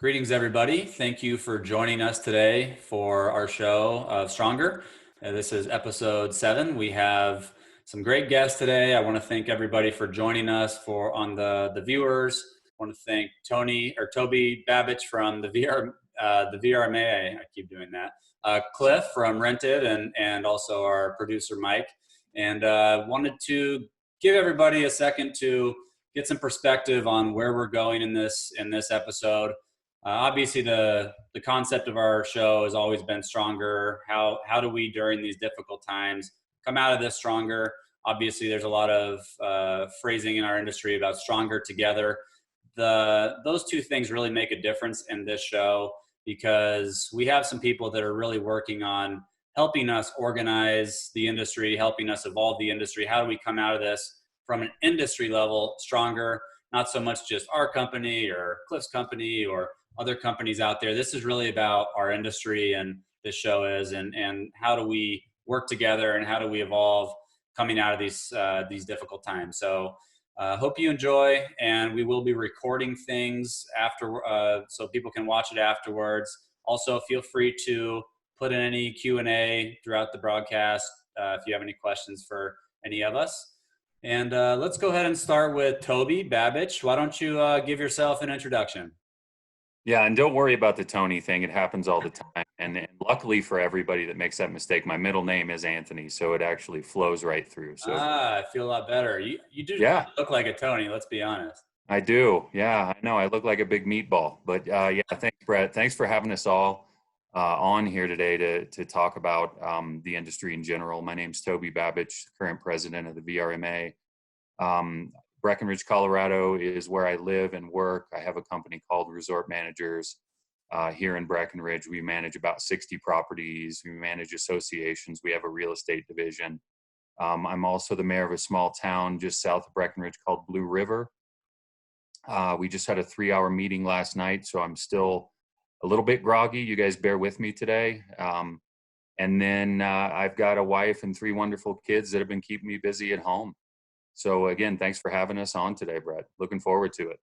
Greetings, everybody. Thank you for joining us today for our show of Stronger. This is episode 7. We have some great guests today. I want to thank everybody for joining us on the viewers. I want to thank Toby Babich from the VRMA. I keep doing that. Cliff from Rented, and also our producer Mike. And wanted to give everybody a second to get some perspective on where we're going in this episode. Obviously, the concept of our show has always been stronger. How do we, during these difficult times, come out of this stronger? Obviously, there's a lot of phrasing in our industry about stronger together. Those two things really make a difference in this show because we have some people that are really working on helping us organize the industry, helping us evolve the industry. How do we come out of this from an industry level stronger? Not so much just our company or Cliff's company or other companies out there. This is really about our industry, and this show is, and how do we work together and how do we evolve coming out of these difficult times. So hope you enjoy, and we will be recording things after so people can watch it afterwards. Also, feel free to put in any Q&A throughout the broadcast if you have any questions for any of us. And let's go ahead and start with Toby Babich. Why don't you give yourself an introduction? Yeah, and don't worry about the Tony thing. It happens all the time. And luckily for everybody that makes that mistake, my middle name is Anthony, so it actually flows right through. So I feel a lot better. You do yeah, look like a Tony, let's be honest. I do. Yeah, I know. I look like a big meatball. But yeah, thanks, Brett. Thanks for having us all on here today to talk about the industry in general. My name's Toby Babich, current president of the VRMA. Breckenridge, Colorado is where I live and work. I have a company called Resort Managers here in Breckenridge. We manage about 60 properties. We manage associations. We have a real estate division. I'm also the mayor of a small town just south of Breckenridge called Blue River. We just had a 3-hour meeting last night, so I'm still a little bit groggy. You guys bear with me today. And then I've got a wife and 3 wonderful kids that have been keeping me busy at home. So again, thanks for having us on today, Brett. Looking forward to it.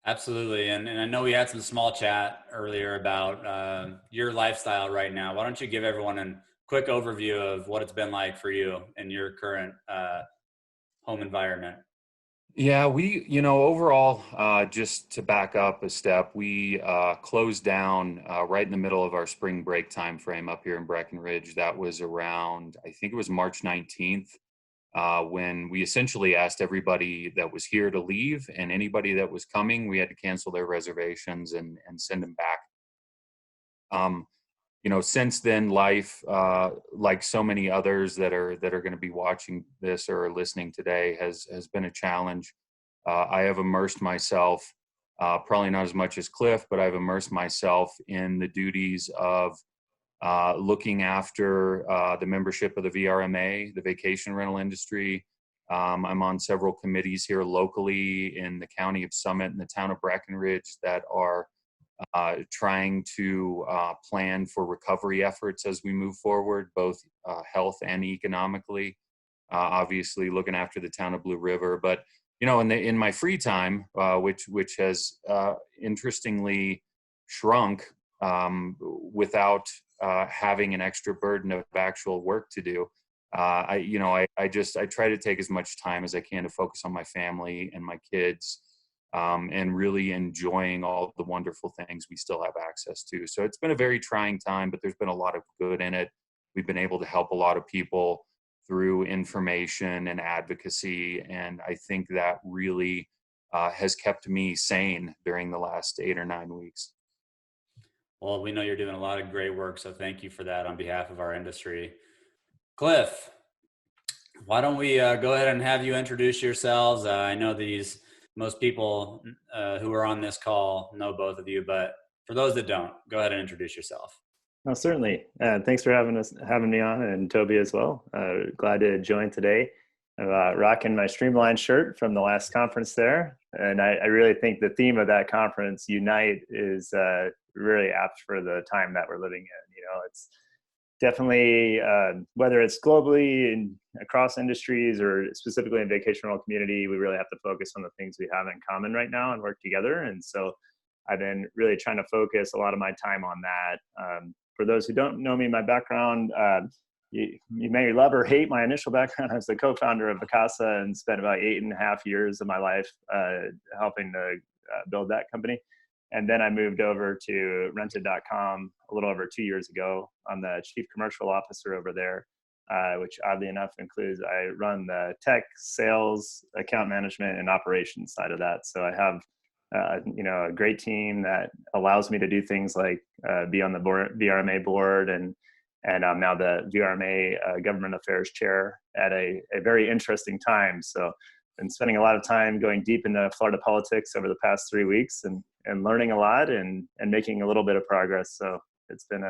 Absolutely. And I know we had some small chat earlier about your lifestyle right now. Why don't you give everyone a quick overview of what it's been like for you in your current home environment? Yeah, overall, just to back up a step, we closed down right in the middle of our spring break time frame up here in Breckenridge. That was around, I think it was March 19th. When we essentially asked everybody that was here to leave, and anybody that was coming, we had to cancel their reservations and send them back. Since then, life, like so many others that are going to be watching this or listening today, has been a challenge. I have immersed myself, probably not as much as Cliff, but I've immersed myself in the duties of looking after the membership of the VRMA, the vacation rental industry. I'm on several committees here locally in the county of Summit and the town of Breckenridge that are trying to plan for recovery efforts as we move forward, both health and economically. Obviously, looking after the town of Blue River, but in my free time, which has interestingly shrunk without having an extra burden of actual work to do. I try to take as much time as I can to focus on my family and my kids, and really enjoying all the wonderful things we still have access to. So it's been a very trying time, but there's been a lot of good in it. We've been able to help a lot of people through information and advocacy, and I think that really has kept me sane during the last 8 or 9 weeks. Well, we know you're doing a lot of great work, so thank you for that on behalf of our industry. Cliff, why don't we go ahead and have you introduce yourselves? I know most people who are on this call know both of you, but for those that don't, go ahead and introduce yourself. Oh, certainly. Thanks for having me on, and Toby as well. Glad to join today. I'm rocking my Streamline shirt from the last conference there, and I really think the theme of that conference, Unite, is really apt for the time that we're living in. It's definitely, whether it's globally and across industries or specifically in vacation rental community, we really have to focus on the things we have in common right now and work together. And so I've been really trying to focus a lot of my time on that. For those who don't know me, my background, you may love or hate my initial background. I was the co-founder of Vacasa and spent about 8.5 years of my life helping to build that company. And then I moved over to rented.com a little over 2 years ago. I'm the chief commercial officer over there, which oddly enough includes I run the tech, sales, account management, and operations side of that. So I have a great team that allows me to do things like be on the VRMA board, and I'm now the VRMA government affairs chair at a very interesting time. So been spending a lot of time going deep into Florida politics over the past 3 weeks and learning a lot and making a little bit of progress. So it's been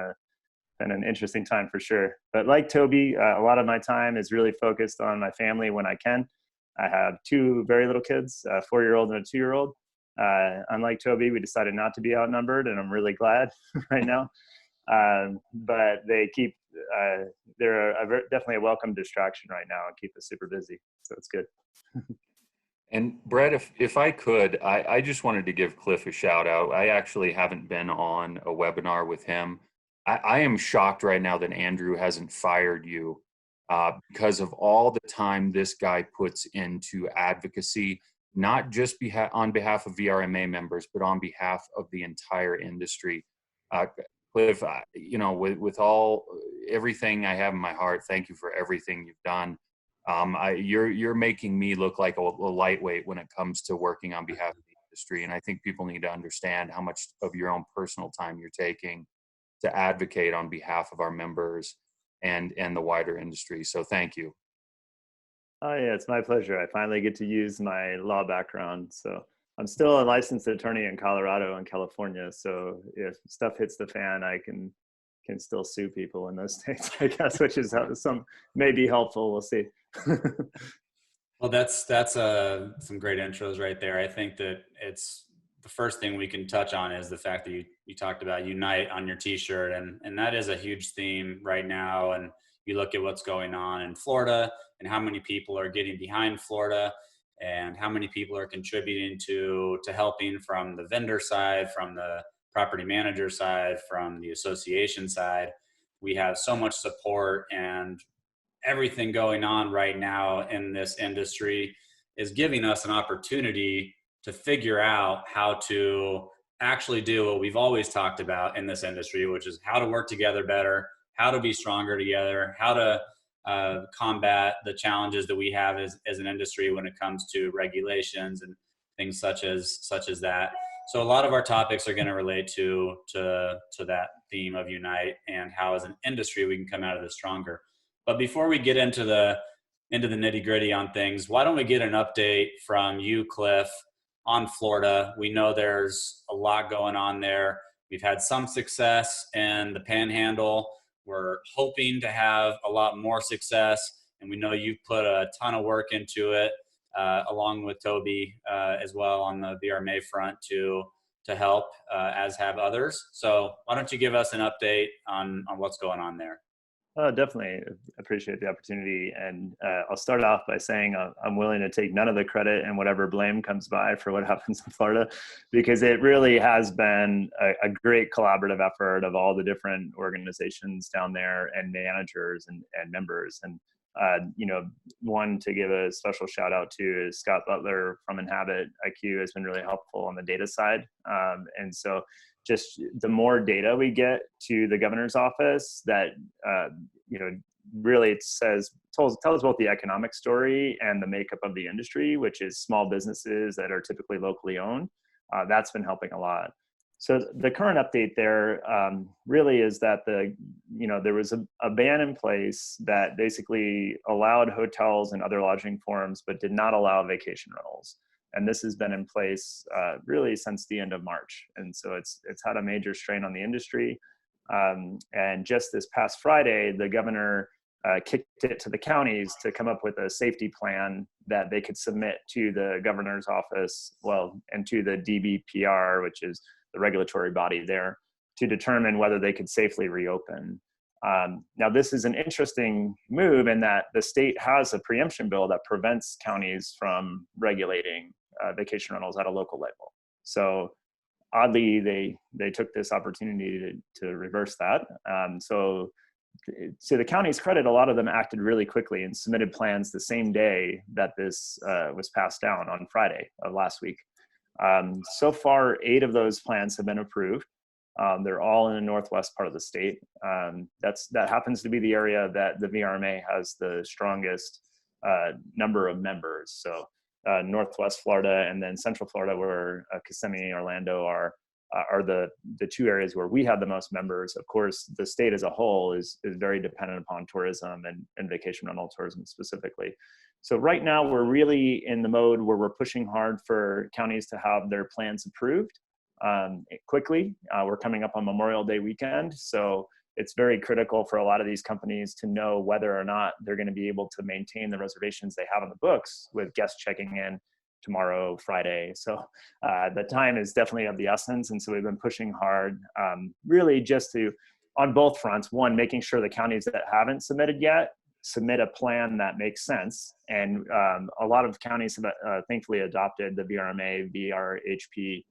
an interesting time for sure. But like Toby, a lot of my time is really focused on my family when I can. I have 2 very little kids, a 4-year-old and a 2-year-old. Unlike Toby, we decided not to be outnumbered, and I'm really glad right now. But they keep, they're definitely a welcome distraction right now and keep us super busy. So it's good. And Brett, if I could, I just wanted to give Cliff a shout out. I actually haven't been on a webinar with him. I am shocked right now that Andrew hasn't fired you because of all the time this guy puts into advocacy, not just on behalf of VRMA members, but on behalf of the entire industry. Cliff, with everything I have in my heart, thank you for everything you've done. You're making me look like a lightweight when it comes to working on behalf of the industry. And I think people need to understand how much of your own personal time you're taking to advocate on behalf of our members and the wider industry. So thank you. Oh yeah, it's my pleasure. I finally get to use my law background. So I'm still a licensed attorney in Colorado and California. So if stuff hits the fan, I can still sue people in those states, I guess, which is some may be helpful. We'll see. Well, that's some great intros right there. I think that it's the first thing we can touch on is the fact that you talked about unite on your t-shirt, and that is a huge theme right now. And you look at what's going on in Florida and how many people are getting behind Florida and how many people are contributing to helping from the vendor side, from the property manager side, from the association side. We have so much support, and everything going on right now in this industry is giving us an opportunity to figure out how to actually do what we've always talked about in this industry, which is how to work together better, how to be stronger together, how to combat the challenges that we have as an industry when it comes to regulations and things such as that. So a lot of our topics are going to relate to that theme of unite and how as an industry we can come out of this stronger. But before we get into the nitty gritty on things, why don't we get an update from you, Cliff, on Florida? We know there's a lot going on there. We've had some success in the Panhandle. We're hoping to have a lot more success, and we know you've put a ton of work into it, along with Toby as well on the VRMA front to help, as have others. So why don't you give us an update on what's going on there? Oh, definitely appreciate the opportunity. And I'll start off by saying I'm willing to take none of the credit and whatever blame comes by for what happens in Florida, because it really has been a great collaborative effort of all the different organizations down there and managers and members. And, one to give a special shout out to is Scott Butler from Inhabit IQ has been really helpful on the data side. And so just the more data we get to the governor's office that, really tells both the economic story and the makeup of the industry, which is small businesses that are typically locally owned. That's been helping a lot. So the current update there really is that there was a ban in place that basically allowed hotels and other lodging forms, but did not allow vacation rentals. And this has been in place really since the end of March. And so it's had a major strain on the industry. And just this past Friday, the governor kicked it to the counties to come up with a safety plan that they could submit to the governor's office, and to the DBPR, which is the regulatory body there, to determine whether they could safely reopen. Now, this is an interesting move in that the state has a preemption bill that prevents counties from regulating vacation rentals at a local level. So oddly, they took this opportunity to reverse that. So to the county's credit, a lot of them acted really quickly and submitted plans the same day that this was passed down on Friday of last week. So far, 8 of those plans have been approved. They're all in the northwest part of the state. That happens to be the area that the VRMA has the strongest number of members. So Northwest Florida and then Central Florida, where Kissimmee, Orlando are the 2 areas where we have the most members. Of course, the state as a whole is very dependent upon tourism and vacation rental tourism specifically. So right now we're really in the mode where we're pushing hard for counties to have their plans approved quickly. We're coming up on Memorial Day weekend, so it's very critical for a lot of these companies to know whether or not they're going to be able to maintain the reservations they have on the books with guests checking in tomorrow, Friday. So the time is definitely of the essence. And so we've been pushing hard, really just to, on both fronts, one, making sure the counties that haven't submitted yet submit a plan that makes sense. And a lot of counties have thankfully adopted the VRMA, VRHP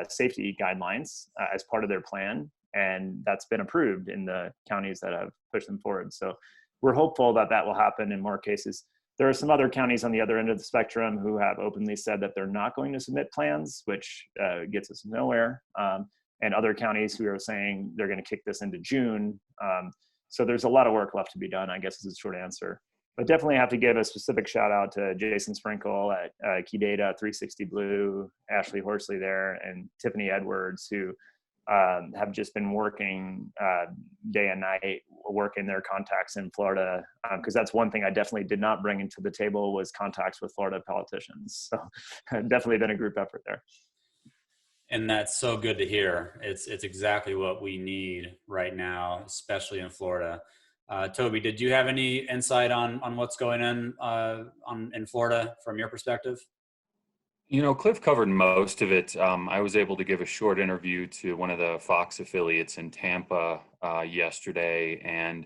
safety guidelines as part of their plan. And that's been approved in the counties that have pushed them forward. So we're hopeful that that will happen in more cases. There are some other counties on the other end of the spectrum who have openly said that they're not going to submit plans, which gets us nowhere. And other counties who are saying they're going to kick this into June. So there's a lot of work left to be done, I guess is the short answer. But definitely have to give a specific shout out to Jason Sprinkle at Key Data, 360 Blue, Ashley Horsley there, and Tiffany Edwards, who have just been working day and night, working their contacts in Florida, because that's one thing I definitely did not bring into the table was contacts with Florida politicians. So definitely been a group effort there. And that's so good to hear. It's exactly what we need right now, especially in Florida. Toby, did you have any insight on what's going on in Florida from your perspective? You know, Cliff covered most of it. I was able to give a short interview to one of the Fox affiliates in Tampa yesterday. And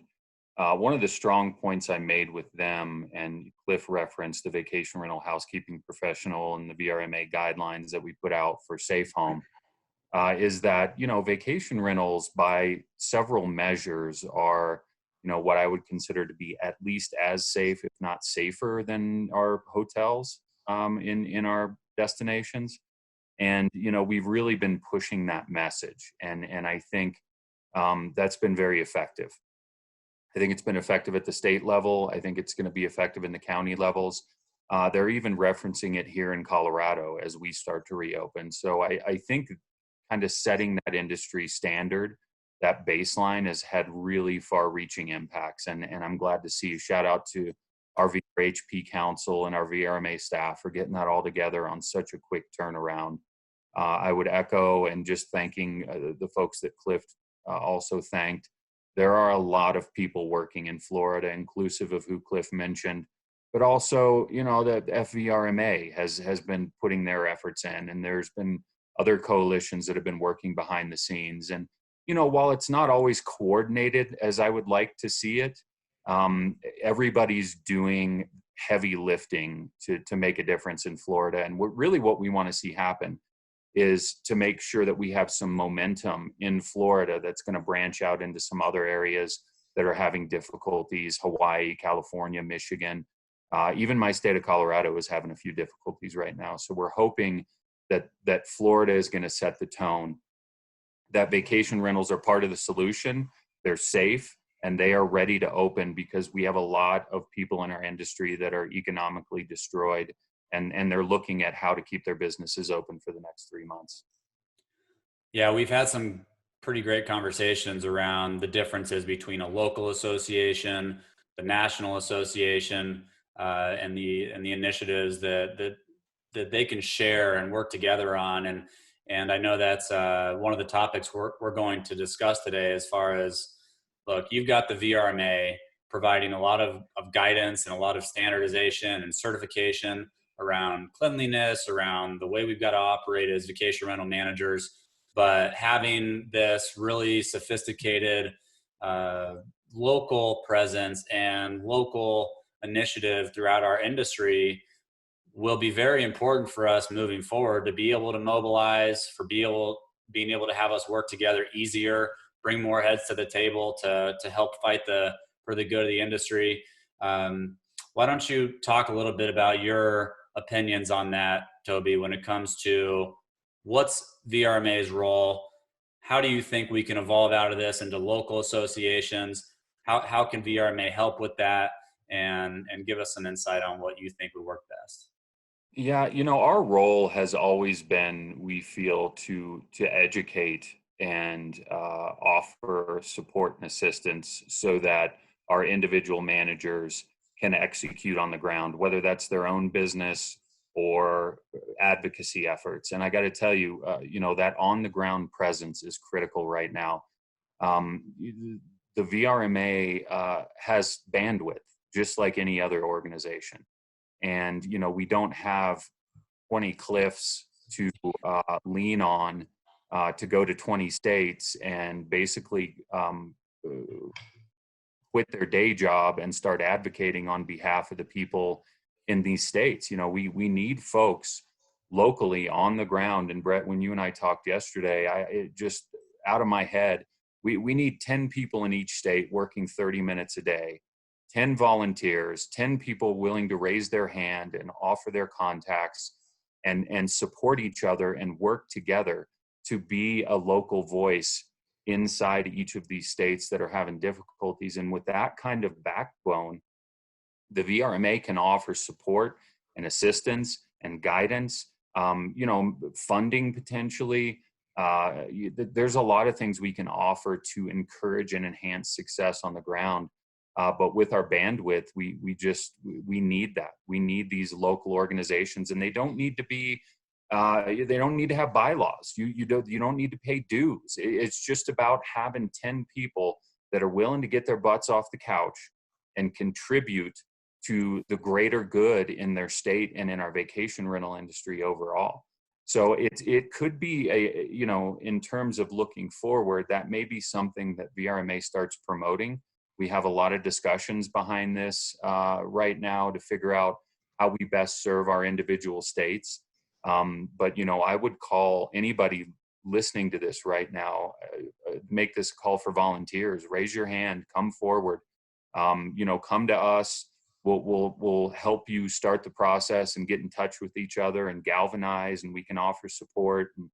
one of the strong points I made with them, and Cliff referenced the vacation rental housekeeping professional and the VRMA guidelines that we put out for Safe Home, is that, you know, vacation rentals by several measures are, you know, what I would consider to be at least as safe, if not safer, than our hotels in our destinations. And, you know, we've really been pushing that message. And I think that's been very effective. I think it's been effective at the state level. I think it's going to be effective in the county levels. They're even referencing it here in Colorado as we start to reopen. So I think kind of setting that industry standard, that baseline, has had really far-reaching impacts. And I'm glad to see. Shout out to our VRHP Council and our VRMA staff for getting that all together on such a quick turnaround. I would echo and just thanking the folks that Cliff also thanked. There are a lot of people working in Florida, inclusive of who Cliff mentioned, but also, you know, the FVRMA has been putting their efforts in, and there's been other coalitions that have been working behind the scenes. And, you know, while it's not always coordinated as I would like to see it, everybody's doing heavy lifting to make a difference in Florida. And what we want to see happen is to make sure that we have some momentum in Florida that's going to branch out into some other areas that are having difficulties: Hawaii, California, Michigan. Even my state of Colorado is having a few difficulties right now. So we're hoping that Florida is going to set the tone, that vacation rentals are part of the solution. They're safe and they are ready to open, because we have a lot of people in our industry that are economically destroyed, and they're looking at how to keep their businesses open for the next 3 months. Yeah, we've had some pretty great conversations around the differences between a local association, the national association, and the initiatives that they can share and work together on. And I know that's one of the topics we're going to discuss today, as far as, look, you've got the VRMA providing a lot of guidance and a lot of standardization and certification around cleanliness, around the way we've got to operate as vacation rental managers. But having this really sophisticated local presence and local initiative throughout our industry will be very important for us moving forward, to be able to mobilize, being able to have us work together easier, bring more heads to the table to help fight for the good of the industry. Why don't you talk a little bit about your opinions on that, Toby, when it comes to what's VRMA's role? How do you think we can evolve out of this into local associations? How can VRMA help with that? And give us some insight on what you think would work best. Yeah, our role has always been, we feel, to educate and offer support and assistance so that our individual managers can execute on the ground, whether that's their own business or advocacy efforts. And I got to tell you, that on the ground presence is critical right now. The VRMA has bandwidth, just like any other organization. And, we don't have 20 cliffs to lean on to go to 20 states and basically quit their day job and start advocating on behalf of the people in these states. We need folks locally on the ground. And Brett, when you and I talked yesterday, it just out of my head, we need 10 people in each state working 30 minutes a day. 10 volunteers, 10 people willing to raise their hand and offer their contacts and support each other and work together to be a local voice inside each of these states that are having difficulties. And with that kind of backbone, the VRMA can offer support and assistance and guidance, funding potentially. There's a lot of things we can offer to encourage and enhance success on the ground. But with our bandwidth, we need that. We need these local organizations, and they don't need to be. They don't need to have bylaws. You don't need to pay dues. It's just about having 10 people that are willing to get their butts off the couch and contribute to the greater good in their state and in our vacation rental industry overall. So it could be in terms of looking forward, that may be something that VRMA starts promoting. We have a lot of discussions behind this right now to figure out how we best serve our individual states. But, I would call anybody listening to this right now, make this call for volunteers, raise your hand, come forward, come to us. We'll help you start the process and get in touch with each other and galvanize, and we can offer support. And,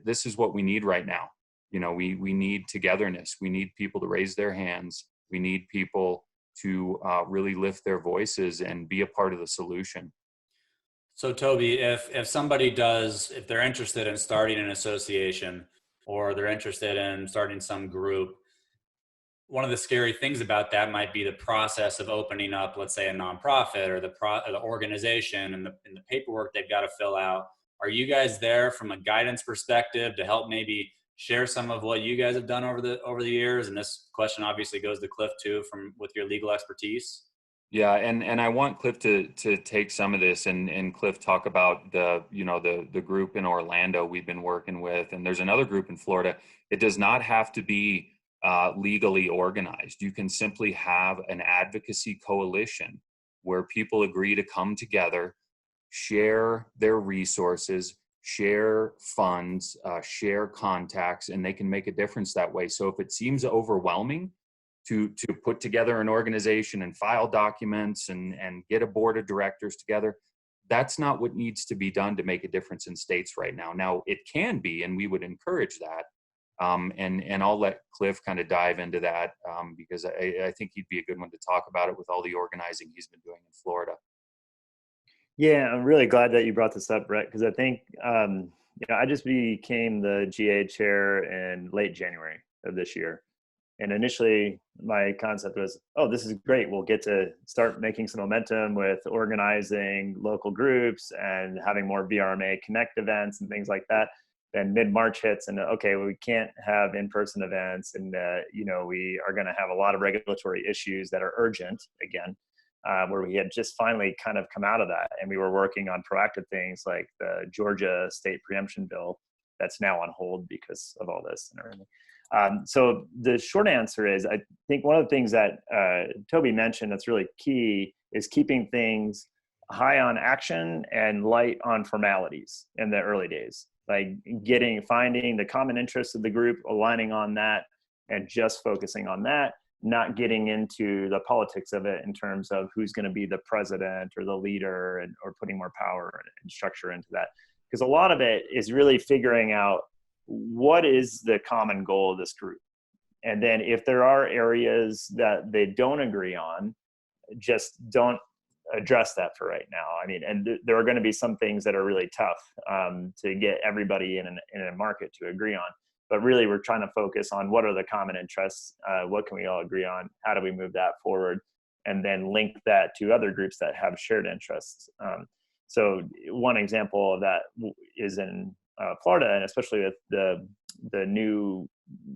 this is what we need right now. We need togetherness. We need people to raise their hands. We need people to really lift their voices and be a part of the solution. So Toby, if somebody if they're interested in starting an association or they're interested in starting some group, one of the scary things about that might be the process of opening up, let's say, a nonprofit or the organization and the paperwork they've got to fill out. Are you guys there from a guidance perspective to help maybe share some of what you guys have done over the years? And this question obviously goes to Cliff too, with your legal expertise. Yeah, and I want Cliff to take some of this and Cliff talk about the group in Orlando we've been working with, and there's another group in Florida. It does not have to be legally organized. You can simply have an advocacy coalition where people agree to come together, share their resources, share funds, share contacts, and they can make a difference that way. So if it seems overwhelming to put together an organization and file documents and get a board of directors together, that's not what needs to be done to make a difference in states right now. Now, it can be, and we would encourage that. And I'll let Cliff kind of dive into that because I think he'd be a good one to talk about it with all the organizing he's been doing in Florida. Yeah, I'm really glad that you brought this up, Brett, because I think, I just became the GA chair in late January of this year. And initially my concept was, oh, this is great. We'll get to start making some momentum with organizing local groups and having more VRMA Connect events and things like that. Then mid-March hits and okay, we can't have in-person events. And, we are going to have a lot of regulatory issues that are urgent again, where we had just finally kind of come out of that. And we were working on proactive things like the Georgia state preemption bill that's now on hold because of all this and everything. So the short answer is, I think one of the things that Toby mentioned that's really key is keeping things high on action and light on formalities in the early days. like finding the common interests of the group, aligning on that, and just focusing on that, not getting into the politics of it in terms of who's going to be the president or the leader, or putting more power and structure into that. Because a lot of it is really figuring out what is the common goal of this group. And then if there are areas that they don't agree on, just don't address that for right now. I mean, and there are going to be some things that are really tough to get everybody in a market to agree on. But really, we're trying to focus on what are the common interests, what can we all agree on, how do we move that forward, and then link that to other groups that have shared interests. So one example of that is in Florida, and especially with the new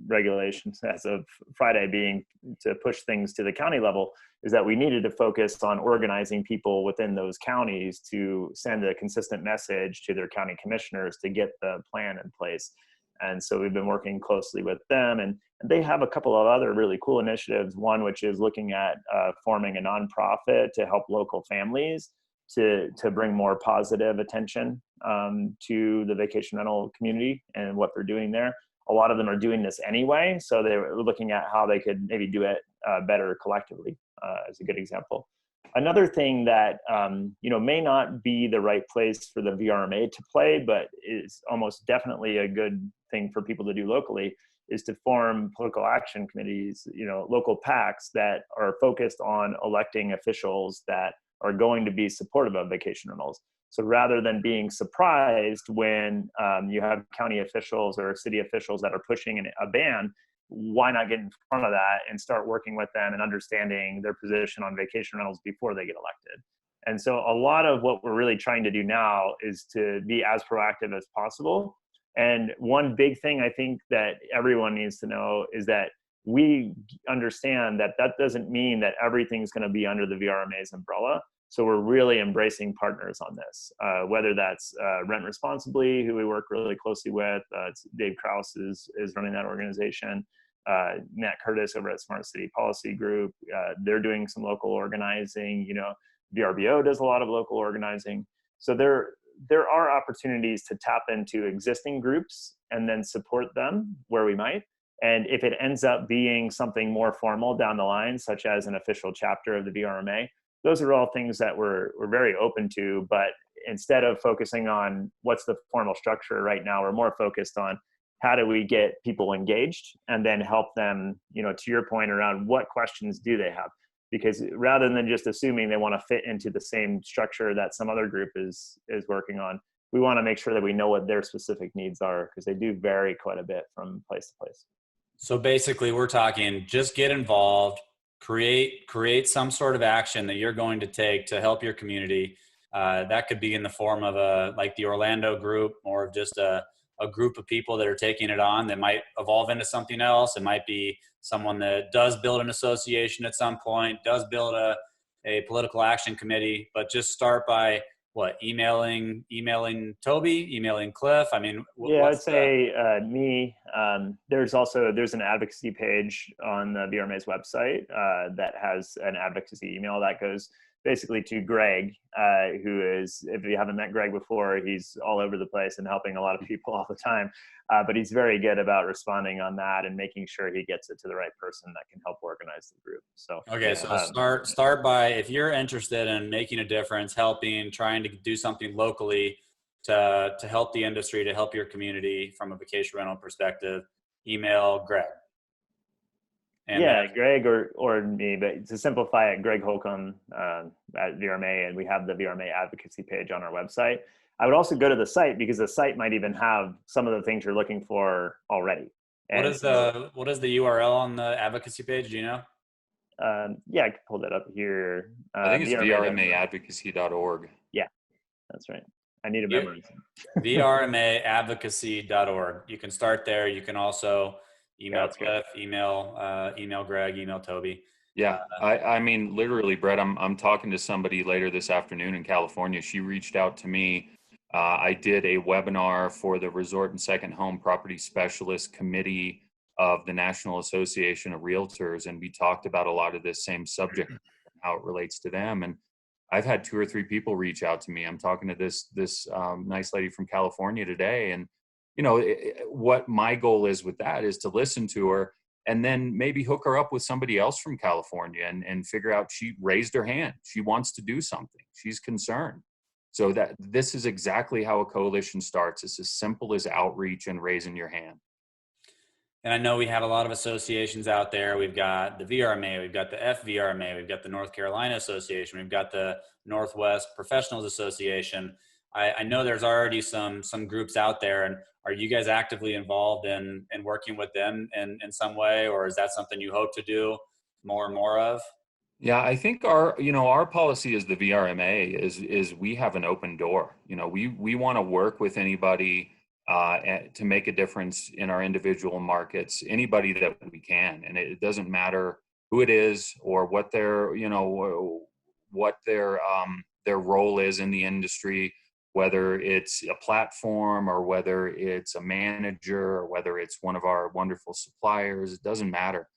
regulations as of Friday being to push things to the county level, is that we needed to focus on organizing people within those counties to send a consistent message to their county commissioners to get the plan in place. And so we've been working closely with them, and they have a couple of other really cool initiatives. One, which is looking at forming a nonprofit to help local families to bring more positive attention to the vacation rental community and what they're doing there. A lot of them are doing this anyway, so they were looking at how they could maybe do it better collectively, as a good example. Another thing that may not be the right place for the VRMA to play, but is almost definitely a good thing for people to do locally, is to form political action committees, local PACs that are focused on electing officials that are going to be supportive of vacation rentals. So rather than being surprised when you have county officials or city officials that are pushing a ban, why not get in front of that and start working with them and understanding their position on vacation rentals before they get elected? And so a lot of what we're really trying to do now is to be as proactive as possible. And one big thing I think that everyone needs to know is that we understand that that doesn't mean that everything's going to be under the VRMA's umbrella. So we're really embracing partners on this, whether that's Rent Responsibly, who we work really closely with. Dave Krause is running that organization. Matt Curtis over at Smart City Policy Group, they're doing some local organizing. VRBO does a lot of local organizing. So there are opportunities to tap into existing groups and then support them where we might. And if it ends up being something more formal down the line, such as an official chapter of the VRMA, those are all things that we're very open to. But instead of focusing on what's the formal structure right now, we're more focused on how do we get people engaged and then help them, to your point around what questions do they have? Because rather than just assuming they want to fit into the same structure that some other group is working on, we want to make sure that we know what their specific needs are, because they do vary quite a bit from place to place. So basically we're talking just get involved, create some sort of action that you're going to take to help your community. That could be in the form of like the Orlando group, or of just a group of people that are taking it on that might evolve into something else. It might be someone that does build an association at some point, does build a political action committee, but just start by emailing Toby, emailing Cliff. I mean, I'd say me. There's an advocacy page on the VRMA's website that has an advocacy email that goes basically to Greg, who is, if you haven't met Greg before, he's all over the place and helping a lot of people all the time. But he's very good about responding on that and making sure he gets it to the right person that can help organize the group. So okay, so start by, if you're interested in making a difference, trying to do something locally to help the industry, to help your community from a vacation rental perspective, email Greg. And Greg or me, but to simplify it, Greg Holcomb at VRMA, and we have the VRMA advocacy page on our website. I would also go to the site, because the site might even have some of the things you're looking for already. And what is the URL on the advocacy page? Do you know? I can pull that up here. I think it's VRMAadvocacy.org. Yeah, that's right. I need to memorize it. VRMAadvocacy.org. You can start there. You can also email Cliff, email Greg, email Toby. Yeah, I mean, literally, Brett, I'm talking to somebody later this afternoon in California. She reached out to me. I did a webinar for the Resort and Second Home Property Specialist Committee of the National Association of Realtors, and we talked about a lot of this same subject, how it relates to them. And I've had 2 or 3 people reach out to me. I'm talking to this nice lady from California today, and what my goal is with that is to listen to her and then maybe hook her up with somebody else from California and figure out she raised her hand. She wants to do something. She's concerned. So that this is exactly how a coalition starts. It's as simple as outreach and raising your hand. And I know we have a lot of associations out there. We've got the VRMA, we've got the FVRMA, we've got the North Carolina Association, we've got the Northwest Professionals Association. I know there's already some groups out there. And are you guys actively involved in working with them in some way, or is that something you hope to do more and more of? Yeah, I think our policy as the VRMA is we have an open door. We want to work with anybody to make a difference in our individual markets, anybody that we can, and it doesn't matter who it is or what their role is in the industry, whether it's a platform or whether it's a manager or whether it's one of our wonderful suppliers. It doesn't matter.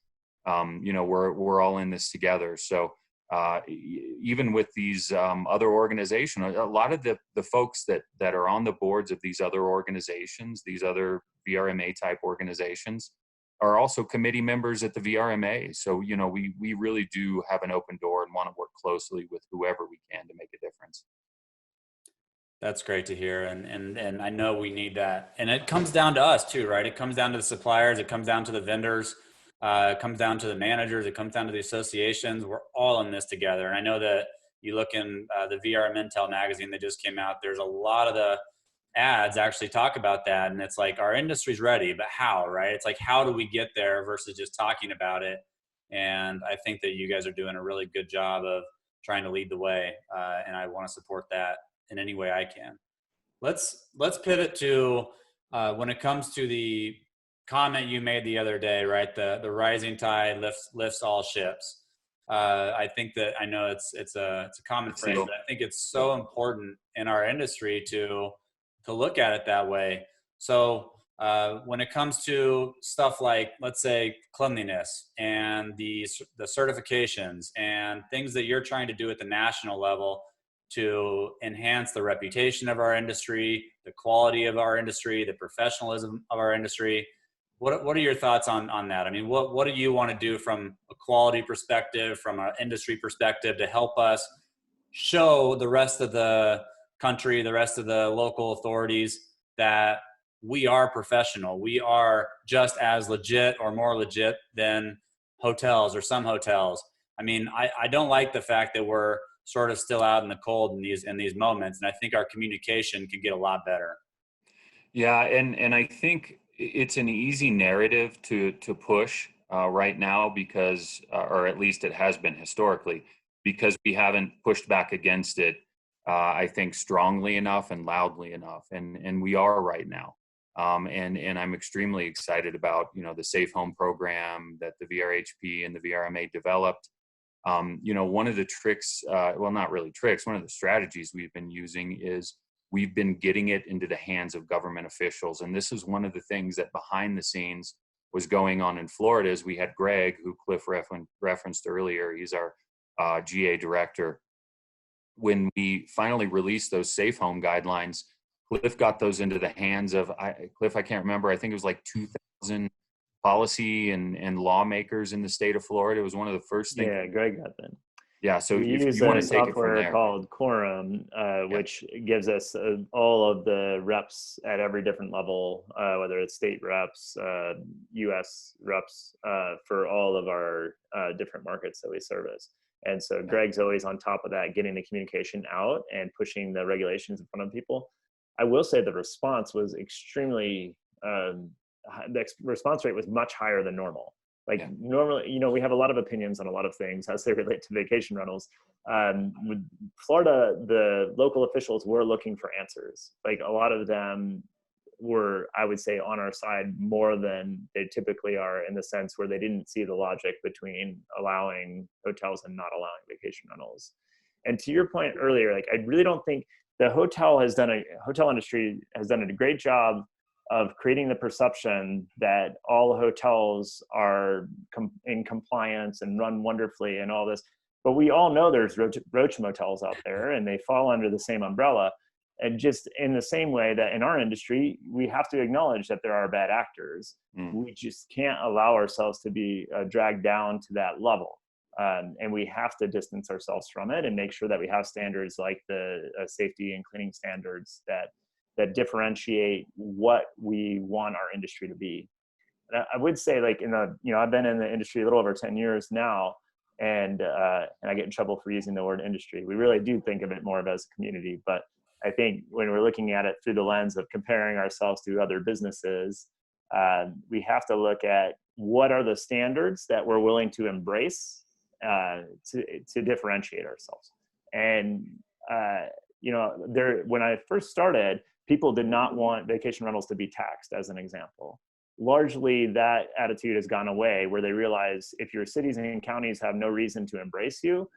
We're all in this together. So even with these other organizations, a lot of the folks that are on the boards of these other organizations, these other VRMA type organizations, are also committee members at the VRMA. So we really do have an open door and want to work closely with whoever we can to make a difference. That's great to hear. And I know we need that. And it comes down to us too, right? It comes down to the suppliers. It comes down to the vendors. It comes down to the managers. It comes down to the associations. We're all in this together. And I know that you look in the VRM Intel magazine that just came out, there's a lot of the ads actually talk about that. And it's like, our industry's ready, but how, right? It's like, how do we get there versus just talking about it? And I think that you guys are doing a really good job of trying to lead the way. And I want to support that in any way I can. Let's pivot to when it comes to the comment you made the other day, right? The rising tide lifts all ships. I think that, I know it's a common phrase, but I think it's so important in our industry to look at it that way. So when it comes to stuff like, let's say, cleanliness and the certifications and things that you're trying to do at the national level to enhance the reputation of our industry, the quality of our industry, the professionalism of our industry, what are your thoughts on that? I mean, what do you want to do from a quality perspective, from an industry perspective, to help us show the rest of the country, the rest of the local authorities, that we are professional? We are just as legit or more legit than hotels or some hotels. I mean, I don't like the fact that we're sort of still out in the cold in these moments. And I think our communication can get a lot better. Yeah. And I think it's an easy narrative to push right now because, or at least it has been historically, because we haven't pushed back against it, I think, strongly enough and loudly enough. And we are right now. And I'm extremely excited about, the Safe Home program that the VRHP and the VRMA developed. One of the tricks, well, not really tricks, one of the strategies we've been using is we've been getting it into the hands of government officials. And this is one of the things that behind the scenes was going on in Florida. Is we had Greg, who Cliff referenced earlier. He's our GA director. When we finally released those safe home guidelines, Cliff got those into the hands of, Cliff, I can't remember, I think it was like 2,000 policy and lawmakers in the state of Florida. It was one of the first things. Yeah, Greg got that. Yeah, so we if use you want a to take it from software there. called Quorum, which gives us all of the reps at every different level, whether it's state reps, U.S. reps, for all of our different markets that we service. And so Greg's always on top of that, getting the communication out and pushing the regulations in front of people. I will say the response was extremely, the response rate was much higher than normal. Normally, we have a lot of opinions on a lot of things as they relate to vacation rentals. With Florida, the local officials were looking for answers. Like, a lot of them were, I would say, on our side more than they typically are, in the sense where they didn't see the logic between allowing hotels and not allowing vacation rentals. And to your point earlier, I really don't think the hotel industry has done a great job of creating the perception that all hotels are in compliance and run wonderfully and all this. But we all know there's roach motels out there, and they fall under the same umbrella. And just in the same way that in our industry, we have to acknowledge that there are bad actors. We just can't allow ourselves to be dragged down to that level. And we have to distance ourselves from it and make sure that we have standards like the safety and cleaning standards that differentiate what we want our industry to be. And I would say, like, I've been in the industry a little over 10 years now, and I get in trouble for using the word industry. We really do think of it more of as a community, but I think when we're looking at it through the lens of comparing ourselves to other businesses, we have to look at what are the standards that we're willing to embrace to differentiate ourselves. And when I first started, people did not want vacation rentals to be taxed, as an example. Largely, that attitude has gone away, where they realize if your cities and counties have no reason to embrace you,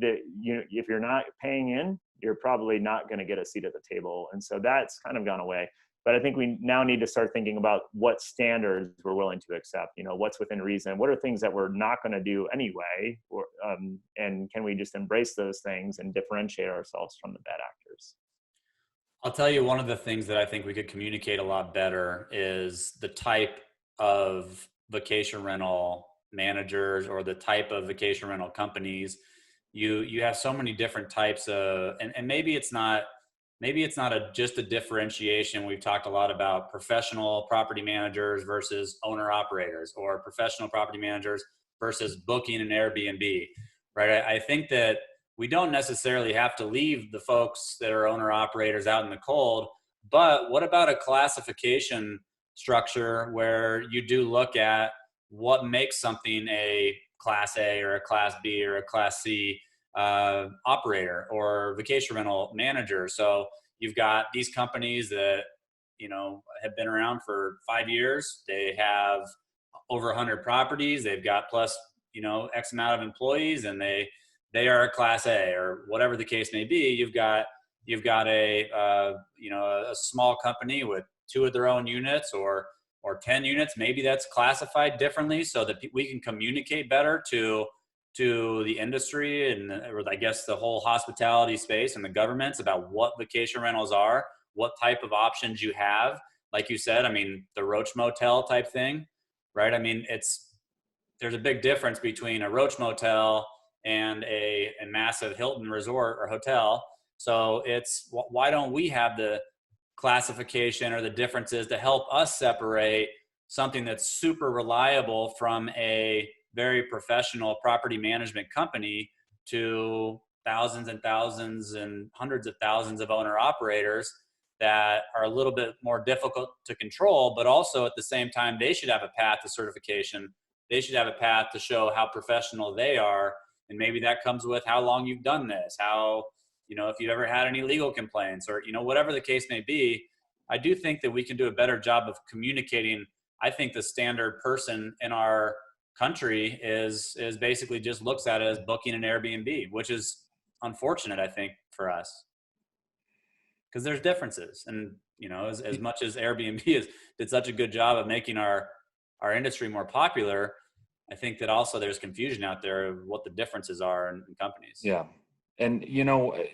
if you're not paying in, you're probably not going to get a seat at the table. And so that's kind of gone away. But I think we now need to start thinking about what standards we're willing to accept, what's within reason, what are things that we're not going to do anyway, and can we just embrace those things and differentiate ourselves from the bad actors? I'll tell you, one of the things that I think we could communicate a lot better is the type of vacation rental managers or the type of vacation rental companies. You have so many different types of, and maybe it's not just a differentiation. We've talked a lot about professional property managers versus owner operators, or professional property managers versus booking an Airbnb, right? I think that we don't necessarily have to leave the folks that are owner operators out in the cold, but what about a classification structure where you do look at what makes something a Class A or a Class B or a Class C operator or vacation rental manager? So you've got these companies that, have been around for 5 years. They have over 100 properties. They've got plus, X amount of employees, and they are a Class A or whatever the case may be. You've got a small company with 2 of their own units or 10 units. Maybe that's classified differently so that we can communicate better to the industry and, or I guess the whole hospitality space and the governments about what vacation rentals are, what type of options you have. Like you said, the Roach Motel type thing, right? There's a big difference between a Roach Motel and a massive Hilton resort or hotel. So why don't we have the classification or the differences to help us separate something that's super reliable from a very professional property management company to thousands and thousands and hundreds of thousands of owner operators that are a little bit more difficult to control, but also at the same time, they should have a path to certification. They should have a path to show how professional they are. And maybe that comes with how long you've done this, how, if you've ever had any legal complaints or, whatever the case may be. I do think that we can do a better job of communicating. I think the standard person in our country is basically just looks at it as booking an Airbnb, which is unfortunate, I think, for us, because there's differences. And, as much as Airbnb did such a good job of making our industry more popular, I think that also there's confusion out there of what the differences are in companies. Yeah. And,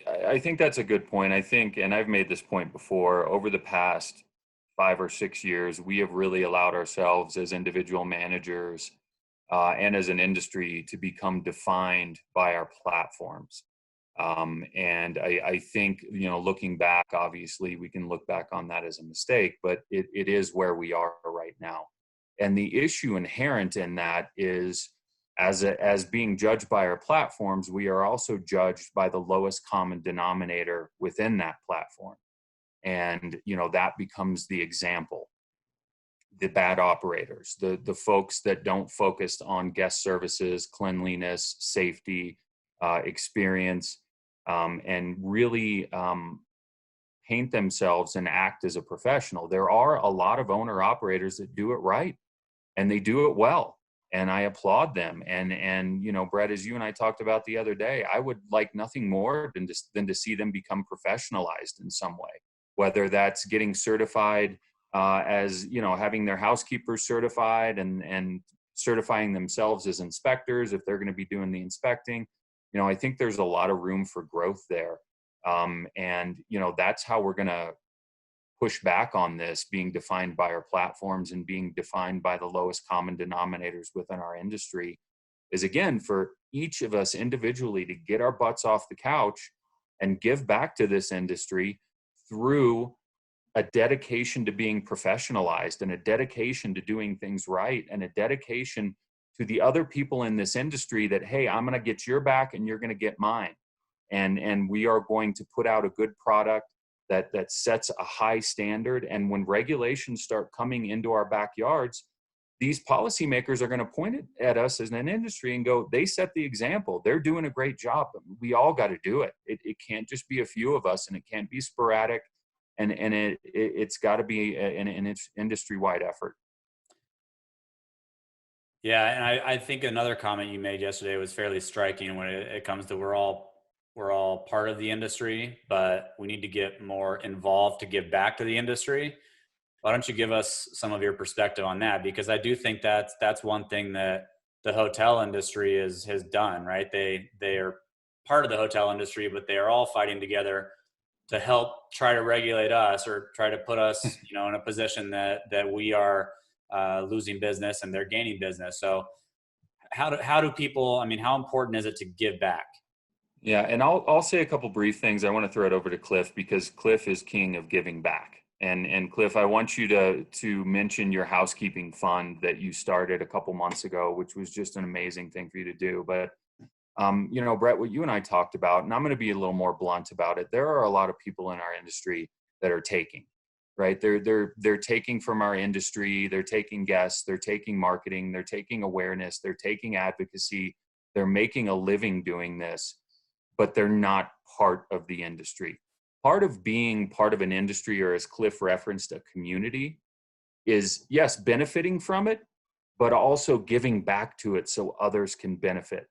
I think that's a good point. I think, and I've made this point before, over the past 5 or 6 years, we have really allowed ourselves as individual managers and as an industry to become defined by our platforms. And I think, looking back, obviously we can look back on that as a mistake, but it is where we are right now. And the issue inherent in that is, as being judged by our platforms, we are also judged by the lowest common denominator within that platform. And, that becomes the example. The bad operators, the folks that don't focus on guest services, cleanliness, safety, experience, and really paint themselves and act as a professional. There are a lot of owner operators that do it right, and they do it well. And I applaud them. And Brett, as you and I talked about the other day, I would like nothing more than to see them become professionalized in some way, whether that's getting certified as, having their housekeepers certified and certifying themselves as inspectors if they're going to be doing the inspecting. I think there's a lot of room for growth there. And, that's how we're going to push back on this being defined by our platforms and being defined by the lowest common denominators within our industry, is again, for each of us individually to get our butts off the couch and give back to this industry through a dedication to being professionalized and a dedication to doing things right and a dedication to the other people in this industry that, hey, I'm going to get your back and you're going to get mine. And we are going to put out a good product that sets a high standard. And when regulations start coming into our backyards, these policymakers are going to point it at us as an industry and go, they set the example. They're doing a great job. We all got to do it. It can't just be a few of us, and it can't be sporadic. And it's got to be an industry-wide effort. Yeah, and I think another comment you made yesterday was fairly striking when it comes to we're all part of the industry, but we need to get more involved to give back to the industry. Why don't you give us some of your perspective on that? Because I do think that's one thing that the hotel industry has done, right? They are part of the hotel industry, but they are all fighting together to help try to regulate us or try to put us, in a position that we are losing business and they're gaining business. So how do people, how important is it to give back? Yeah, and I'll say a couple brief things. I want to throw it over to Cliff because Cliff is king of giving back. And Cliff, I want you to mention your housekeeping fund that you started a couple months ago, which was just an amazing thing for you to do. But Brett, what you and I talked about, and I'm going to be a little more blunt about it. There are a lot of people in our industry that are taking, right? They're taking from our industry. They're taking guests. They're taking marketing. They're taking awareness. They're taking advocacy. They're making a living doing this, but they're not part of the industry. Part of being part of an industry, or as Cliff referenced, a community, is yes, benefiting from it, but also giving back to it so others can benefit.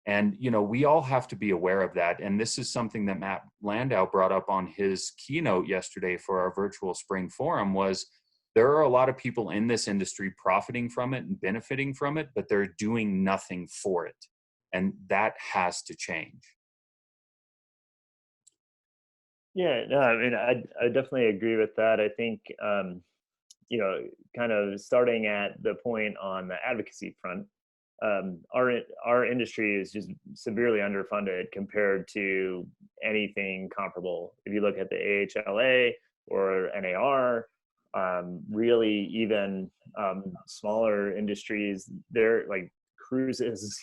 And, we all have to be aware of that. And this is something that Matt Landau brought up on his keynote yesterday for our virtual spring forum was there are a lot of people in this industry profiting from it and benefiting from it, but they're doing nothing for it. And that has to change. Yeah, no, I definitely agree with that. I think, kind of starting at the point on the advocacy front, our industry is just severely underfunded compared to anything comparable. If you look at the AHLA or NAR, really even smaller industries, they're like cruises,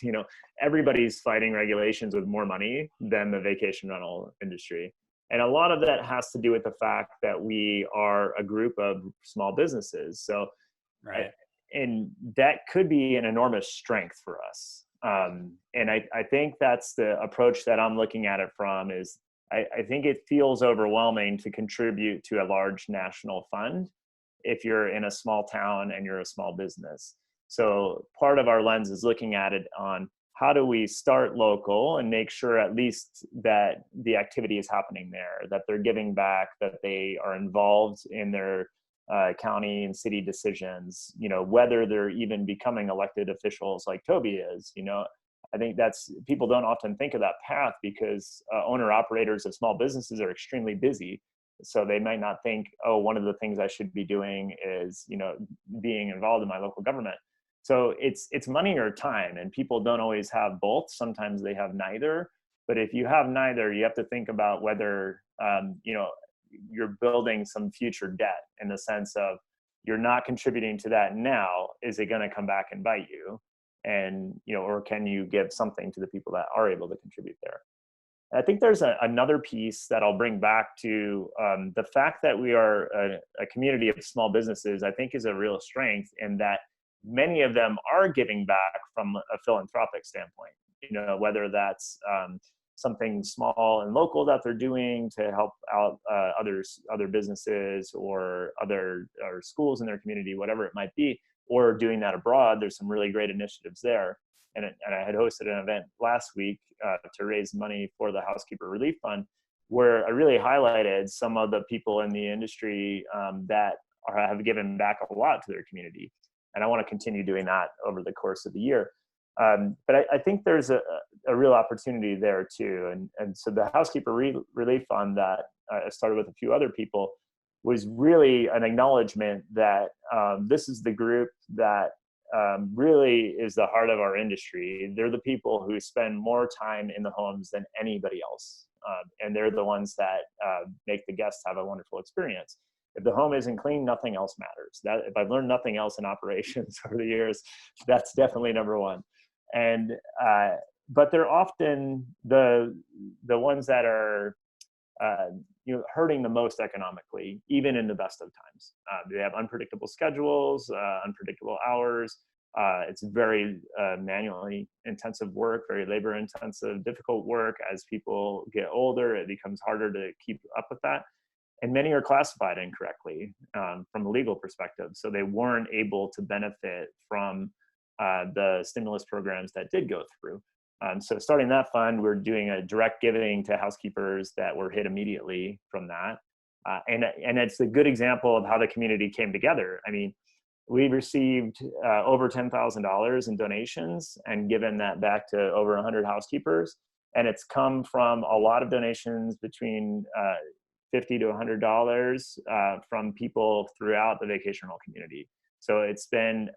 everybody's fighting regulations with more money than the vacation rental industry. And a lot of that has to do with the fact that we are a group of small businesses. So, right. And that could be an enormous strength for us. And I think that's the approach that I'm looking at it from is I think it feels overwhelming to contribute to a large national fund if you're in a small town and you're a small business. So part of our lens is looking at it on how do we start local and make sure at least that the activity is happening there, that they're giving back, that they are involved in their county and city decisions, whether they're even becoming elected officials like Toby is, I think that's, people don't often think of that path because owner operators of small businesses are extremely busy. So they might not think, oh, one of the things I should be doing is, being involved in my local government. So it's money or time, and people don't always have both. Sometimes they have neither. But if you have neither, you have to think about whether, you're building some future debt in the sense of you're not contributing to that now. Is it going to come back and bite you? And, or can you give something to the people that are able to contribute there? I think there's another piece that I'll bring back to the fact that we are a community of small businesses, I think is a real strength in that many of them are giving back from a philanthropic standpoint, whether that's something small and local that they're doing to help out other businesses or schools in their community, whatever it might be, or doing that abroad. There's some really great initiatives there. And I had hosted an event last week to raise money for the Housekeeper Relief Fund, where I really highlighted some of the people in the industry that have given back a lot to their community. And I want to continue doing that over the course of the year. But I think there's a real opportunity there too. And so the housekeeper relief fund that I started with a few other people was really an acknowledgement that this is the group that really is the heart of our industry. They're the people who spend more time in the homes than anybody else. And they're the ones that make the guests have a wonderful experience. If the home isn't clean, nothing else matters. That if I've learned nothing else in operations over the years, that's definitely number one. And but they're often the ones that are hurting the most economically, even in the best of times. They have unpredictable schedules, unpredictable hours. It's very manually intensive work, very labor intensive, difficult work. As people get older, it becomes harder to keep up with that. And many are classified incorrectly from a legal perspective. So they weren't able to benefit from the stimulus programs that did go through. So starting that fund, we're doing a direct giving to housekeepers that were hit immediately from that. And it's a good example of how the community came together. I mean, we received over $10,000 in donations and given that back to over 100 housekeepers. And it's come from a lot of donations between $50 to $100 from people throughout the vacation rental community. So it's been,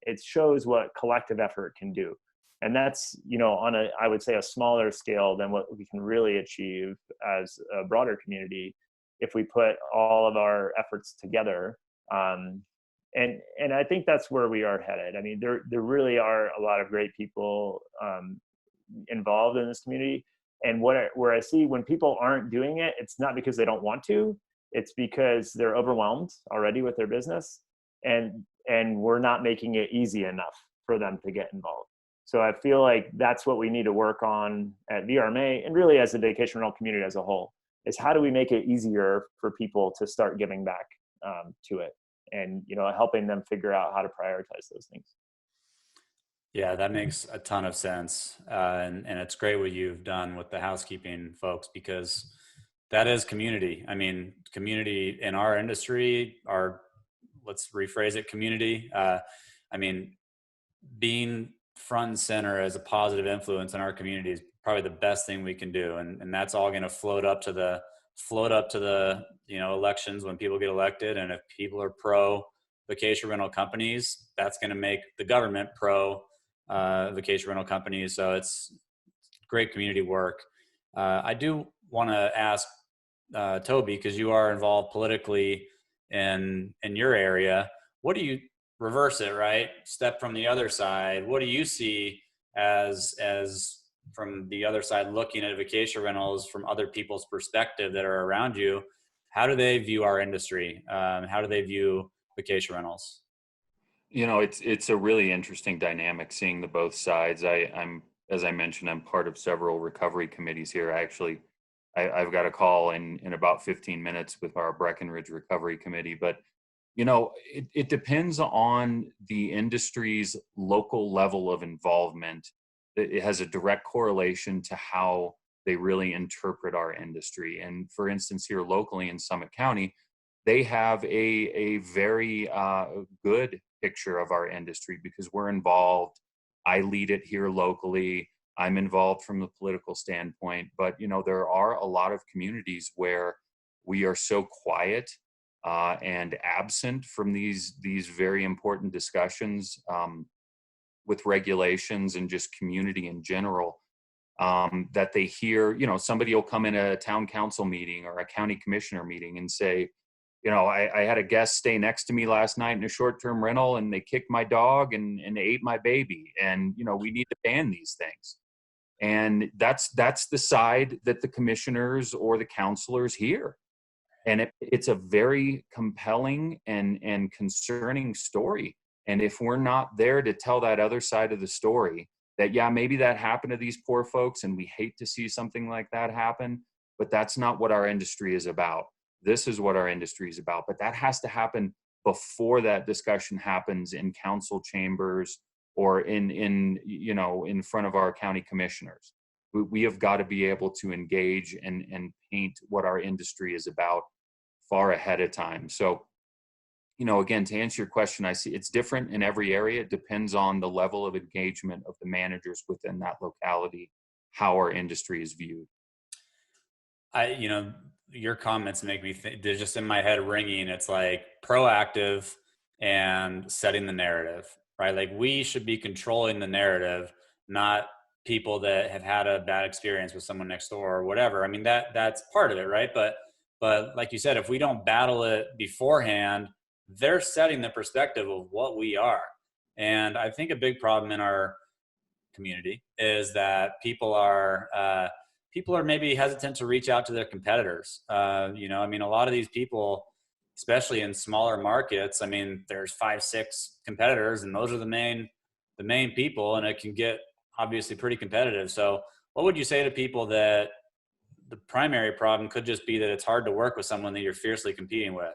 it shows what collective effort can do. And that's, on I would say a smaller scale than what we can really achieve as a broader community if we put all of our efforts together. And I think that's where we are headed. I mean, there really are a lot of great people involved in this community. And where I see when people aren't doing it, it's not because they don't want to, it's because they're overwhelmed already with their business. And we're not making it easy enough for them to get involved. So I feel like that's what we need to work on at VRMA and really as a vacation rental community as a whole, is how do we make it easier for people to start giving back to it and, helping them figure out how to prioritize those things. Yeah, that makes a ton of sense. And it's great what you've done with the housekeeping folks, because that is community. I mean, community in our industry, let's rephrase it, community. Being front and center as a positive influence in our community is probably the best thing we can do. And that's all going to float up to the elections when people get elected. And if people are pro vacation rental companies, that's going to make the government pro vacation rental companies. So it's great community work. I do want to ask Toby, because you are involved politically in your area. What do you reverse it, right? Step from the other side. What do you see as from the other side, looking at vacation rentals from other people's perspective that are around you? How do they view our industry? How do they view vacation rentals? It's a really interesting dynamic seeing the both sides. I'm, as I mentioned, I'm part of several recovery committees here. I've got a call in about 15 minutes with our Breckenridge Recovery Committee, but it depends on the industry's local level of involvement. It has a direct correlation to how they really interpret our industry. And for instance, here locally in Summit County, they have a very good picture of our industry because we're involved. I lead it here locally. I'm involved from the political standpoint, but there are a lot of communities where we are so quiet and absent from these very important discussions with regulations and just community in general, that they hear, somebody will come in a town council meeting or a county commissioner meeting and say, I had a guest stay next to me last night in a short-term rental and they kicked my dog and they ate my baby. And, we need to ban these things. And that's the side that the commissioners or the counselors hear. And it's a very compelling and concerning story. And if we're not there to tell that other side of the story, that, yeah, maybe that happened to these poor folks and we hate to see something like that happen, but that's not what our industry is about. This is what our industry is about. But that has to happen before that discussion happens in council chambers or in front of our county commissioners. We have got to be able to engage and paint what our industry is about far ahead of time. So again, to answer your question, I see it's different in every area. It depends on the level of engagement of the managers within that locality, how our industry is viewed. Your comments make me think, they're just in my head ringing. It's like proactive and setting the narrative, right? Like we should be controlling the narrative, not people that have had a bad experience with someone next door or whatever. I mean, that's part of it, right? But like you said, if we don't battle it beforehand, they're setting the perspective of what we are. And I think a big problem in our community is that people are maybe hesitant to reach out to their competitors. I mean, a lot of these people, especially in smaller markets, I mean, there's 5-6 competitors, and those are the main people, and it can get obviously pretty competitive. So what would you say to people that the primary problem could just be that it's hard to work with someone that you're fiercely competing with?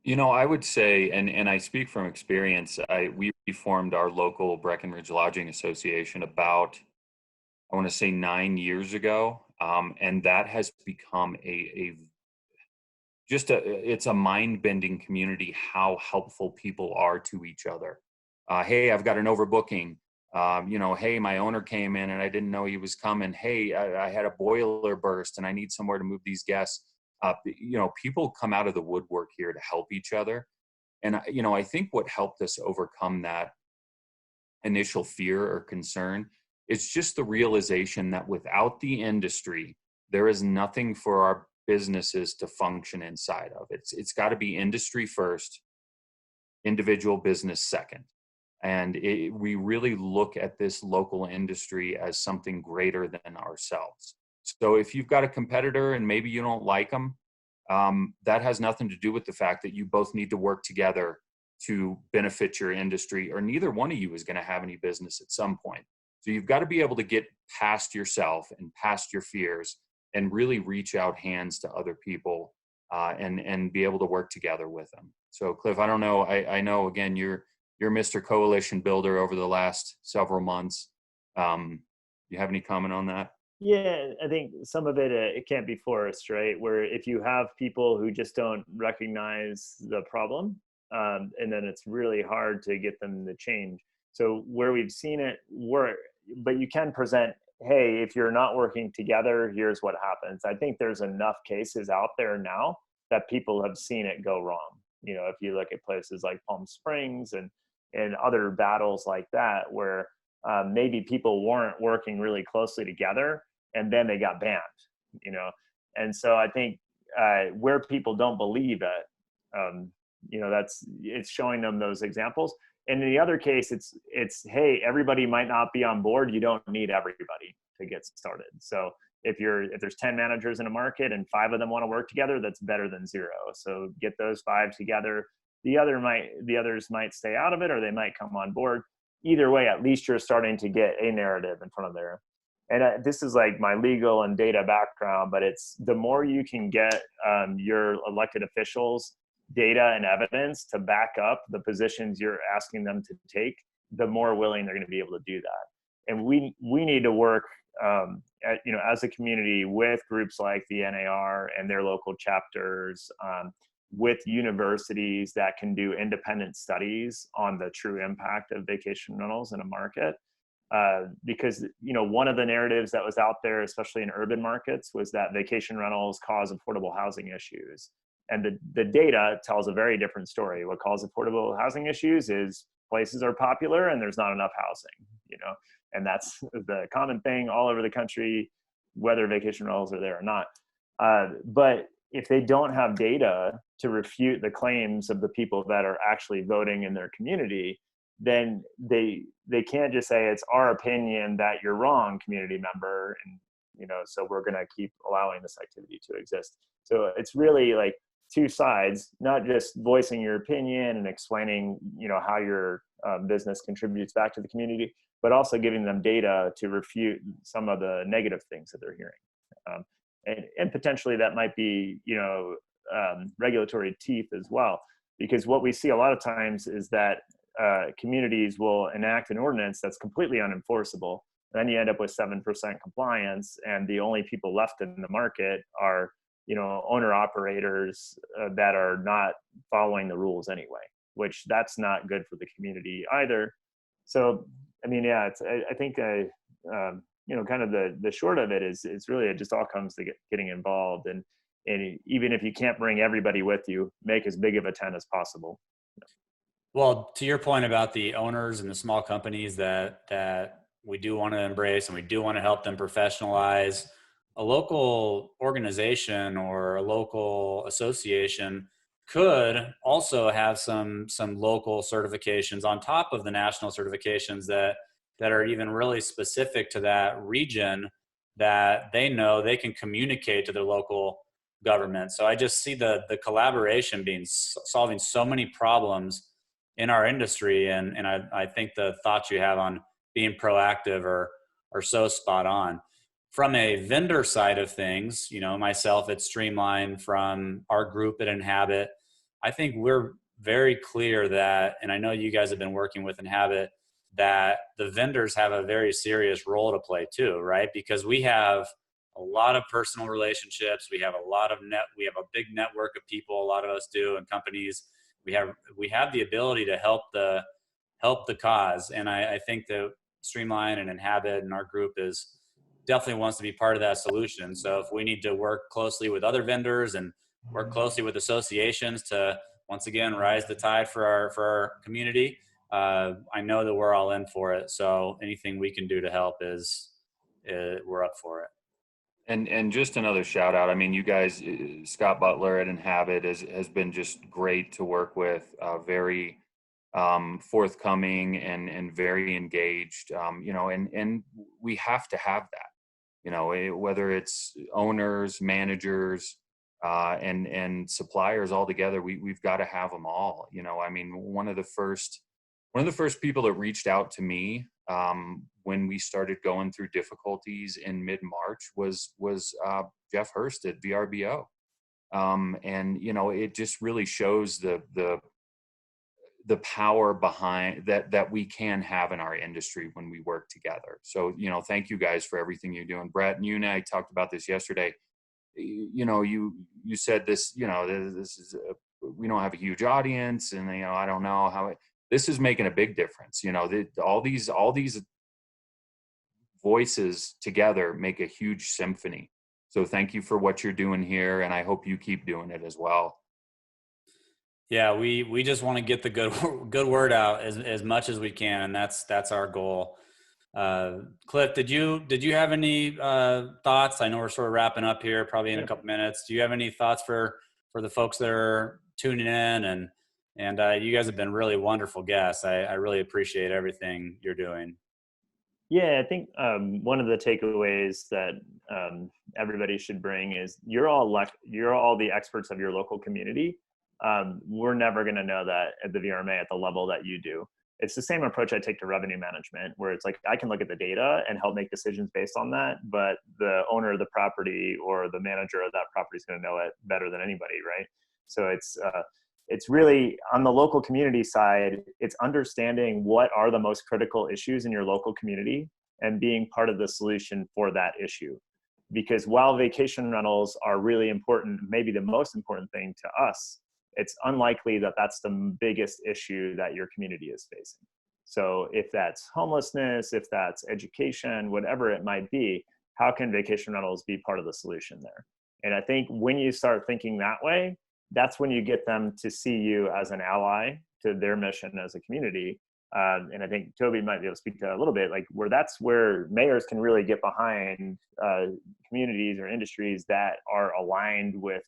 I would say, and I speak from experience, we formed our local Breckenridge Lodging Association about, I want to say 9 years ago. And that has become it's a mind-bending community, how helpful people are to each other. Hey, I've got an overbooking. Hey, my owner came in and I didn't know he was coming. Hey, I had a boiler burst and I need somewhere to move these guests. People come out of the woodwork here to help each other. And, I think what helped us overcome that initial fear or concern is just the realization that without the industry, there is nothing for our businesses to function inside of. It's got to be industry first, individual business second. And we really look at this local industry as something greater than ourselves. So if you've got a competitor and maybe you don't like them, that has nothing to do with the fact that you both need to work together to benefit your industry, or neither one of you is going to have any business at some point. So you've got to be able to get past yourself and past your fears and really reach out hands to other people and be able to work together with them. So Cliff, I don't know. I know, again, you're Mr. Coalition Builder over the last several months. You have any comment on that? Yeah, I think some of it can't be forced, right? Where if you have people who just don't recognize the problem, and then it's really hard to get them to change. So where we've seen it work, but you can present, hey, if you're not working together, here's what happens. I think there's enough cases out there now that people have seen it go wrong. If you look at places like Palm Springs and other battles like that, where maybe people weren't working really closely together, and then they got banned, And so I think where people don't believe it, it's showing them those examples. And in the other case, it's hey, everybody might not be on board. You don't need everybody to get started. So if there's 10 managers in a market and 5 of them want to work together, that's better than 0. So get those 5 together. The others might stay out of it, or they might come on board. Either way, at least you're starting to get a narrative in front of there. And this is like my legal and data background, but it's the more you can get your elected officials data and evidence to back up the positions you're asking them to take, the more willing they're going to be able to do that. And we need to work, as a community with groups like the NAR and their local chapters, with universities that can do independent studies on the true impact of vacation rentals in a market. Because, one of the narratives that was out there, especially in urban markets, was that vacation rentals cause affordable housing issues. And the data tells a very different story. What causes affordable housing issues is places are popular and there's not enough housing, and that's the common thing all over the country, whether vacation rentals are there or not. But if they don't have data to refute the claims of the people that are actually voting in their community, then they can't just say it's our opinion that you're wrong, community member, and so we're going to keep allowing this activity to exist. So it's really like 2 sides, not just voicing your opinion and explaining how your business contributes back to the community, but also giving them data to refute some of the negative things that they're hearing. And potentially that might be regulatory teeth as well, because what we see a lot of times is that communities will enact an ordinance that's completely unenforceable. Then you end up with 7% compliance, and the only people left in the market are owner operators that are not following the rules anyway, which that's not good for the community either. So, I mean, yeah, I think, kind of the short of it is, it's really, it just all comes to getting involved. And even if you can't bring everybody with you, make as big of a tent as possible. Well, to your point about the owners and the small companies that we do want to embrace and we do want to help them professionalize, a local organization or a local association could also have some local certifications on top of the national certifications that are even really specific to that region, that they know they can communicate to their local government. So I just see the collaboration being solving so many problems in our industry. And I think the thoughts you have on being proactive are so spot on. From a vendor side of things, myself at Streamline, from our group at Inhabit, I think we're very clear that, and I know you guys have been working with Inhabit, that the vendors have a very serious role to play too, right? Because we have a lot of personal relationships. We have we have a big network of people, a lot of us do, and companies. We have the ability to help the cause. And I think that Streamline and Inhabit and our group definitely wants to be part of that solution. So if we need to work closely with other vendors and work closely with associations to, once again, rise the tide for our community, I know that we're all in for it. So anything we can do to help we're up for it. And just another shout out. I mean, you guys, Scott Butler at Inhabit has been just great to work with, very forthcoming and very engaged, and we have to have that, whether it's owners, managers, and suppliers all together, we've got to have them all. I mean, one of the first people that reached out to me when we started going through difficulties in mid-March was Jeff Hurst at VRBO. And, it just really shows the power behind that we can have in our industry when we work together. So, thank you guys for everything you're doing. Brett, and you and I talked about this yesterday. You said this, this is, we don't have a huge audience, and, I don't know how this is making a big difference. All these voices together make a huge symphony. So thank you for what you're doing here, and I hope you keep doing it as well. Yeah, we just want to get the good word out as much as we can, and that's our goal. Cliff, did you have any thoughts? I know we're sort of wrapping up here, probably in a couple minutes. Do you have any thoughts for the folks that are tuning in? And you guys have been really wonderful guests. I really appreciate everything you're doing. Yeah, I think one of the takeaways that everybody should bring is you're all the experts of your local community. We're never going to know that at the VRMA at the level that you do. It's the same approach I take to revenue management, where it's like I can look at the data and help make decisions based on that, but the owner of the property or the manager of that property is going to know it better than anybody, right? So it's really on the local community side, it's understanding what are the most critical issues in your local community and being part of the solution for that issue. Because while vacation rentals are really important, maybe the most important thing to us, it's unlikely that that's the biggest issue that your community is facing. So if that's homelessness, if that's education, whatever it might be, how can vacation rentals be part of the solution there? And I think when you start thinking that way, that's when you get them to see you as an ally to their mission as a community. And I think Toby might be able to speak to that a little bit, like that's where mayors can really get behind communities or industries that are aligned with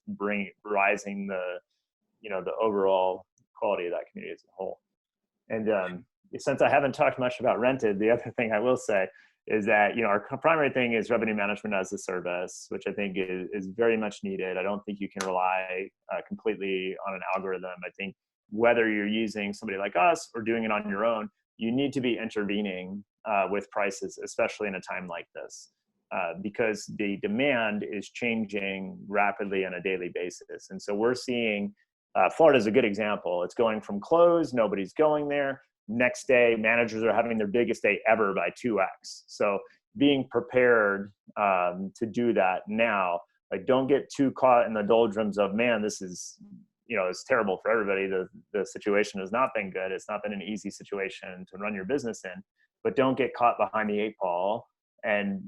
rising the overall quality of that community as a whole. And since I haven't talked much about rented, the other thing I will say is that, our primary thing is revenue management as a service, which I think is very much needed. I don't think you can rely completely on an algorithm. I think whether you're using somebody like us or doing it on your own, you need to be intervening with prices, especially in a time like this, because the demand is changing rapidly on a daily basis. And so we're seeing Florida is a good example. It's going from closed, nobody's going there. Next day, managers are having their biggest day ever by 2x. So being prepared to do that now, Like, don't get too caught in the doldrums of, man, this is, it's terrible for everybody. The situation has not been good. It's not been an easy situation to run your business in, but don't get caught behind the 8 ball and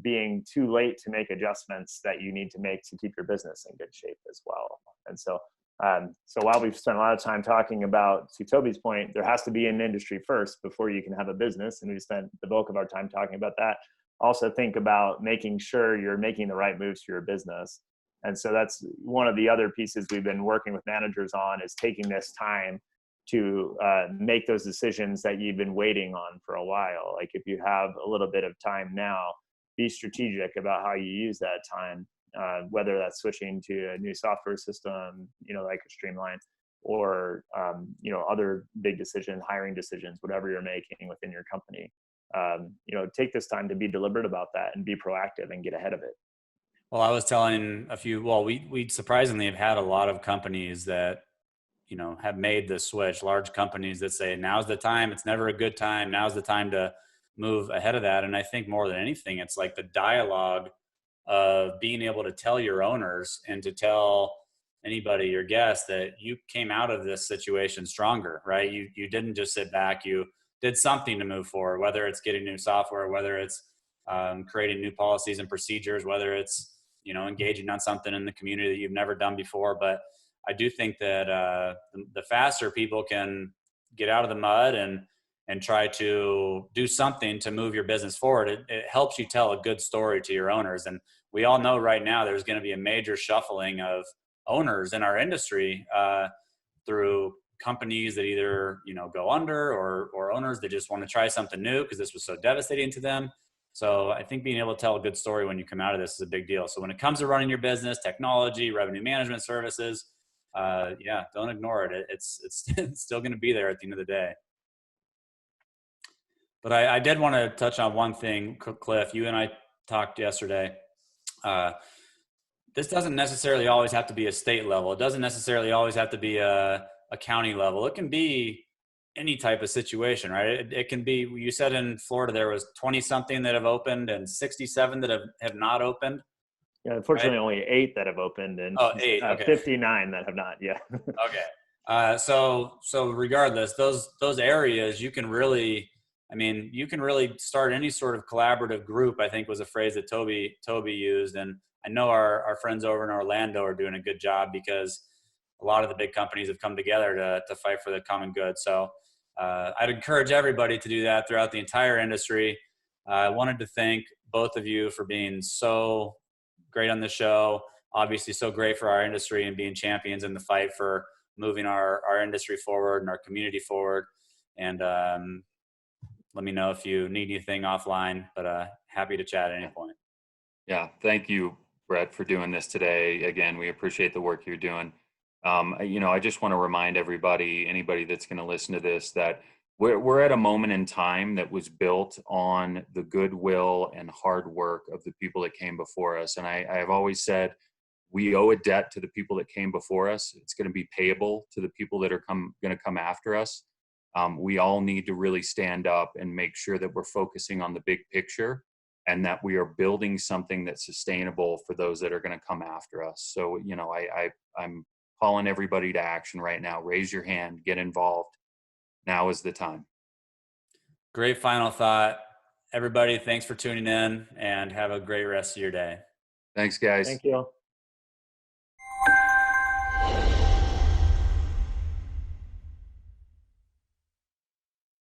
being too late to make adjustments that you need to make to keep your business in good shape as well. And so while we've spent a lot of time talking about, to Toby's point, there has to be an industry first before you can have a business. And we spent the bulk of our time talking about that. Also think about making sure you're making the right moves for your business. And so that's one of the other pieces we've been working with managers on, is taking this time to make those decisions that you've been waiting on for a while. Like, if you have a little bit of time now, be strategic about how you use that time, whether that's switching to a new software system, like a Streamline, or, other big decisions, hiring decisions, whatever you're making within your company. Take this time to be deliberate about that and be proactive and get ahead of it. Well, I was telling we surprisingly have had a lot of companies that, have made the switch, large companies that say, now's the time, it's never a good time, now's the time to move ahead of that. And I think more than anything, it's like the dialogue of being able to tell your owners and to tell anybody, your guests, that you came out of this situation stronger, right? You didn't just sit back, you did something to move forward, whether it's getting new software, whether it's creating new policies and procedures, whether it's, engaging on something in the community that you've never done before. But I do think that the faster people can get out of the mud and try to do something to move your business forward, it helps you tell a good story to your owners. And we all know right now there's going to be a major shuffling of owners in our industry through companies that either, go under, or owners that just want to try something new because this was so devastating to them. So I think being able to tell a good story when you come out of this is a big deal. So when it comes to running your business, technology, revenue management services, don't ignore it. It's still going to be there at the end of the day. But I did want to touch on one thing, Cliff. You and I talked yesterday. This doesn't necessarily always have to be a state level. It doesn't necessarily always have to be a county level. It can be any type of situation, right? It can be, you said in Florida there was 20 something that have opened and 67 that have not opened. Yeah, unfortunately, right? Only 8 that have opened, and 8, okay. 59 that have not. Yeah. Okay. So regardless, those areas, you can really start any sort of collaborative group, I think was a phrase that Toby used. And I know our friends over in Orlando are doing a good job, because a lot of the big companies have come together to fight for the common good. So I'd encourage everybody to do that throughout the entire industry. I wanted to thank both of you for being so great on the show, obviously so great for our industry and being champions in the fight for moving our industry forward and our community forward. And let me know if you need anything offline, but happy to chat at any point. Yeah, thank you, Brett, for doing this today. Again, we appreciate the work you're doing. I just want to remind anybody that's going to listen to this, that we're at a moment in time that was built on the goodwill and hard work of the people that came before us. And I have always said, we owe a debt to the people that came before us. It's going to be payable to the people that are going to come after us. We all need to really stand up and make sure that we're focusing on the big picture, and that we are building something that's sustainable for those that are going to come after us. So, I'm calling everybody to action right now. Raise your hand, get involved. Now is the time. Great final thought. Everybody, thanks for tuning in, and have a great rest of your day. Thanks, guys. Thank you.